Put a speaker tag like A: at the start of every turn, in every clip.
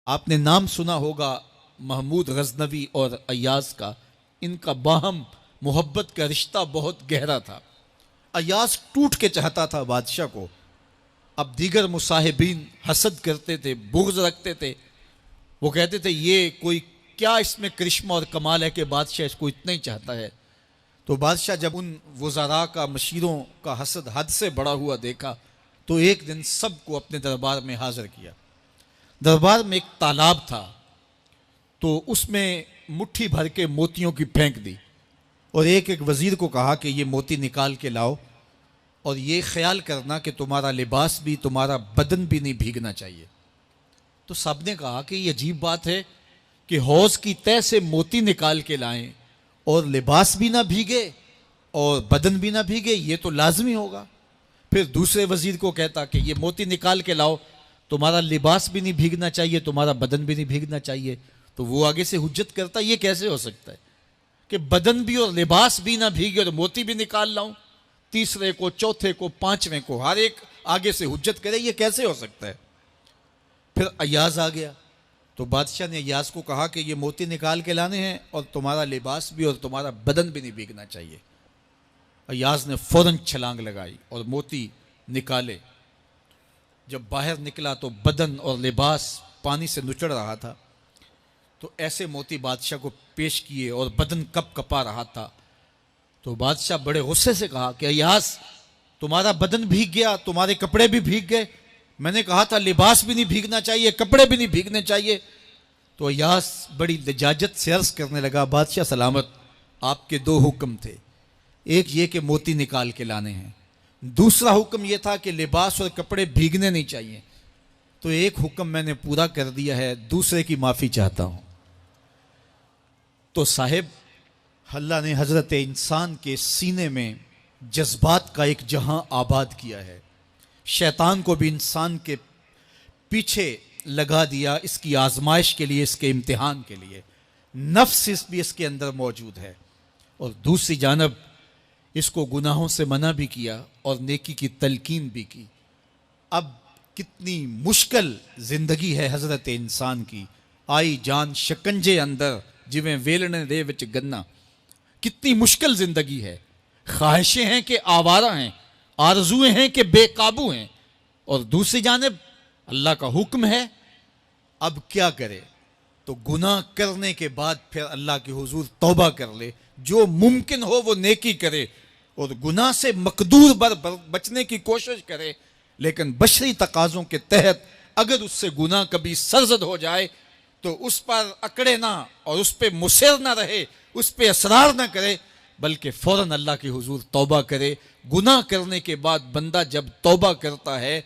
A: آپ نے نام سنا ہوگا محمود غزنوی اور ایاز کا. ان کا باہم محبت کا رشتہ بہت گہرا تھا. ایاز ٹوٹ کے چاہتا تھا بادشاہ کو. اب دیگر مصاحبین حسد کرتے تھے، بغض رکھتے تھے. وہ کہتے تھے یہ کوئی کیا اس میں کرشمہ اور کمال ہے کہ بادشاہ اس کو اتنا ہی چاہتا ہے. تو بادشاہ جب ان وزراء کا، مشیروں کا حسد حد سے بڑا ہوا دیکھا تو ایک دن سب کو اپنے دربار میں حاضر کیا. دربار میں ایک تالاب تھا، تو اس میں مٹھی بھر کے موتیوں کی پھینک دی اور ایک ایک وزیر کو کہا کہ یہ موتی نکال کے لاؤ، اور یہ خیال کرنا کہ تمہارا لباس بھی، تمہارا بدن بھی نہیں بھیگنا چاہیے. تو سب نے کہا کہ یہ عجیب بات ہے کہ حوض کی تہ سے موتی نکال کے لائیں اور لباس بھی نہ بھیگے اور بدن بھی نہ بھیگے، یہ تو لازمی ہوگا. پھر دوسرے وزیر کو کہتا کہ یہ موتی نکال کے لاؤ، تمہارا لباس بھی نہیں بھیگنا چاہیے، تمہارا بدن بھی نہیں بھیگنا چاہیے. تو وہ آگے سے حجت کرتا یہ کیسے ہو سکتا ہے کہ بدن بھی اور لباس بھی نہ بھیگے اور موتی بھی نکال لاؤں. تیسرے کو، چوتھے کو، پانچویں کو، ہر ایک آگے سے حجت کرے یہ کیسے ہو سکتا ہے. پھر ایاز آ گیا تو بادشاہ نے ایاز کو کہا کہ یہ موتی نکال کے لانے ہیں اور تمہارا لباس بھی اور تمہارا بدن بھی نہیں بھیگنا چاہیے. ایاز نے فوراً چھلانگ لگائی اور موتی نکالے. جب باہر نکلا تو بدن اور لباس پانی سے نچڑ رہا تھا. تو ایسے موتی بادشاہ کو پیش کیے اور بدن کپ کپا رہا تھا. تو بادشاہ بڑے غصے سے کہا کہ ایاز تمہارا بدن بھیگ گیا، تمہارے کپڑے بھی بھیگ گئے. میں نے کہا تھا لباس بھی نہیں بھیگنا چاہیے، کپڑے بھی نہیں بھیگنے چاہیے. تو ایاز بڑی لجاجت سے عرض کرنے لگا بادشاہ سلامت، آپ کے دو حکم تھے. ایک یہ کہ موتی نکال کے لانے ہیں، دوسرا حکم یہ تھا کہ لباس اور کپڑے بھیگنے نہیں چاہیے. تو ایک حکم میں نے پورا کر دیا ہے، دوسرے کی معافی چاہتا ہوں. تو صاحب، اللہ نے حضرت انسان کے سینے میں جذبات کا ایک جہاں آباد کیا ہے. شیطان کو بھی انسان کے پیچھے لگا دیا اس کی آزمائش کے لیے، اس کے امتحان کے لیے. نفس بھی اس کے اندر موجود ہے، اور دوسری جانب اس کو گناہوں سے منع بھی کیا اور نیکی کی تلقین بھی کی. اب کتنی مشکل زندگی ہے حضرت انسان کی. آئی جان شکنجے اندر جویں ویلنے دے وچ گنا. کتنی مشکل زندگی ہے. خواہشیں ہیں کہ آوارہ ہیں، آرزویں ہیں کہ بے قابو ہیں، اور دوسری جانب اللہ کا حکم ہے. اب کیا کرے؟ تو گناہ کرنے کے بعد پھر اللہ کے حضور توبہ کر لے، جو ممکن ہو وہ نیکی کرے اور گناہ سے مقدور بچنے کی کوشش کرے. لیکن بشری تقاضوں کے تحت اگر اس سے گناہ کبھی سرزد ہو جائے تو اس پر اکڑے نہ اور اس پہ مصر نہ رہے، اس پہ اصرار نہ کرے، بلکہ فوراً اللہ کے حضور توبہ کرے. گناہ کرنے کے بعد بندہ جب توبہ کرتا ہے،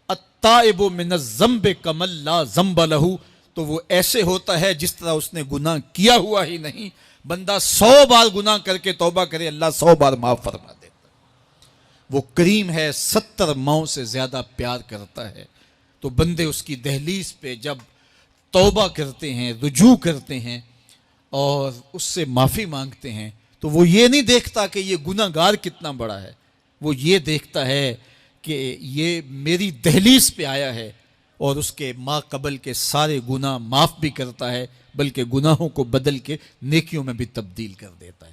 A: التائب من الذنب کمن لا ذنب لہ، تو وہ ایسے ہوتا ہے جس طرح اس نے گناہ کیا ہوا ہی نہیں. بندہ 100 بار گناہ کر کے توبہ کرے، اللہ 100 بار معاف فرما دیتا. وہ کریم ہے، 70 ماؤں سے زیادہ پیار کرتا ہے. تو بندے اس کی دہلیز پہ جب توبہ کرتے ہیں، رجوع کرتے ہیں اور اس سے معافی مانگتے ہیں، تو وہ یہ نہیں دیکھتا کہ یہ گناہ گار کتنا بڑا ہے. وہ یہ دیکھتا ہے کہ یہ میری دہلیز پہ آیا ہے اور اس کے ما قبل کے سارے گناہ معاف بھی کرتا ہے، بلکہ گناہوں کو بدل کے نیکیوں میں بھی تبدیل کر دیتا ہے.